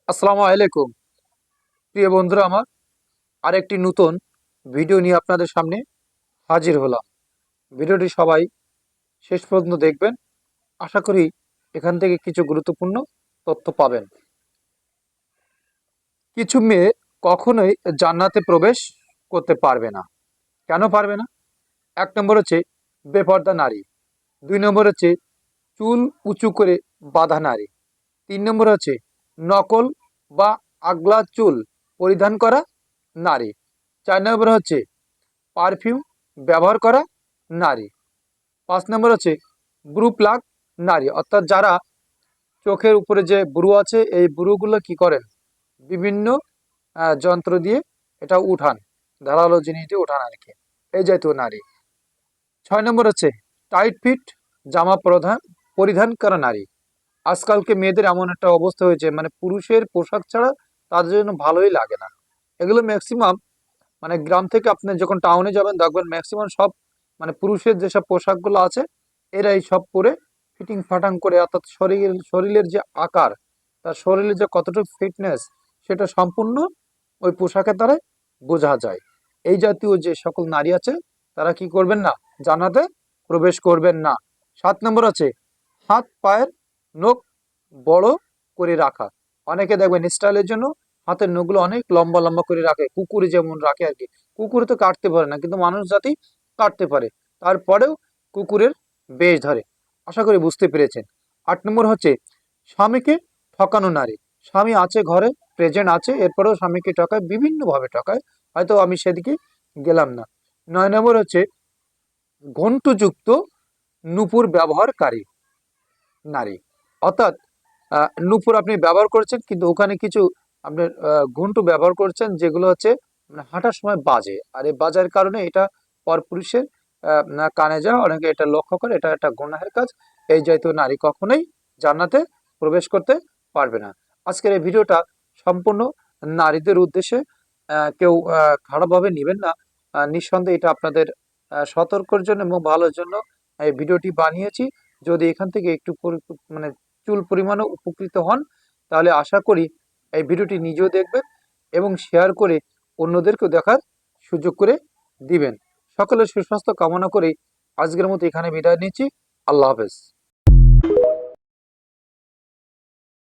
আসসালামু আলাইকুম প্রিয় বন্ধুরা আমার আরেকটি নতুন ভিডিও নিয়ে আপনাদের সামনে হাজির হলাম। ভিডিওটি সবাই শেষ পর্যন্ত দেখবেন। আশা করি এখান থেকে কিছু গুরুত্বপূর্ণ তথ্য পাবেন। কিছু মেয়ে কখনোই জান্নাতে প্রবেশ করতে পারবে না। কেন পারবে না? এক নম্বর হচ্ছে বেপর্দা নারী, দুই নম্বর হচ্ছে চুল উঁচু করে বাঁধা নারী, তিন নম্বর হচ্ছে নকল বা আগলা চুল পরিধান করা নারী, চার নম্বর হচ্ছে পারফিউম ব্যবহার করা নারী, পাঁচ নম্বর হচ্ছে ব্রু প্লাগ নারী, অর্থাৎ যারা চোখের উপরে যে ব্রু আছে এই ব্রুগুলো কি করেন বিভিন্ন যন্ত্র দিয়ে এটা উঠান, ধারালো জিনিস দিয়ে উঠান আর কি, এই জাতীয় নারী। ছয় নম্বর হচ্ছে টাইট ফিট জামা পরিধান করা নারী। আজকালকে মেয়েদের এমন একটা অবস্থা হয়েছে, মানে পুরুষের পোশাক ছাড়া তাদের জন্য ভালোই লাগে না। এগুলো ম্যাক্সিমাম মানে গ্রাম থেকে আপনি যখন টাউনে যাবেন দেখবেন ম্যাক্সিমাম সব মানে পুরুষের যেসব পোশাকগুলো আছে এরাই সব পরে ফিটিং ফাটাং করে, অর্থাৎ শরীরের যে আকার, তার শরীরের যে কতটুকু ফিটনেস সেটা সম্পূর্ণ ওই পোশাকের দ্বারাই বোঝা যায়। এই জাতীয় যে সকল নারী আছে তারা কি করবেন না, জান্নাতে প্রবেশ করবেন না। সাত নম্বর আছে হাত পায়ের নখ বড় করে রাখা। অনেকে দেখবেন স্টাইলের জন্য হাতের নখগুলো অনেক লম্বা লম্বা করে রাখে, কুকুরে যেমন রাখে আর কি। কুকুরে তো কাটতে পারে না, কিন্তু মানুষ জাতি কাটতে পারে, তারপরেও কুকুরের বেশ ধরে। আশা করি বুঝতে পেরেছেন। আট নম্বর হচ্ছে স্বামীকে ঠকানো নারী। স্বামী আছে ঘরে, প্রেজেন্ট আছে, এরপরেও স্বামীকে ঠকায়, বিভিন্নভাবে ঠকায়, হয়তো আমি সেদিকে গেলাম না। নয় নম্বর হচ্ছে ঘণ্টযুক্ত নূপুর ব্যবহারকারী নারী, অর্থাৎ নূপুর আপনি ব্যবহার করছেন কিন্তু ওখানে কিছু আপনার ঘুন্টু ব্যবহার করছেন যেগুলো হচ্ছে মানে হাঁটার সময় বাজে, আর এই বাজার কারণে এটা পরপুরুষের কানে যায়, অনেকে এটা লক্ষ্য করে, এটা একটা গুনাহের কাজ। এই জাতীয় নারী কখনোই জান্নাতে প্রবেশ করতে পারবে না। আজকের এই ভিডিওটা সম্পূর্ণ নারীদের উদ্দেশ্যে, কেউ খারাপভাবে নেবেন না। নিঃসন্দেহে এটা আপনাদের সতর্কর জন্য এবং ভালোর জন্য এই ভিডিওটি বানিয়েছি। যদি এখান থেকে একটু মানে চুল পরিমাণে উপকৃত হন, তাহলে আশা করি এই ভিডিওটি নিজেও দেখবেন এবং শেয়ার করে অন্যদেরকেও দেখার সুযোগ করে দিবেন। সকলের সুস্বাস্থ্য কামনা করে আজকের মতো এখানে বিদায় নিচ্ছি। আল্লাহ হাফেজ।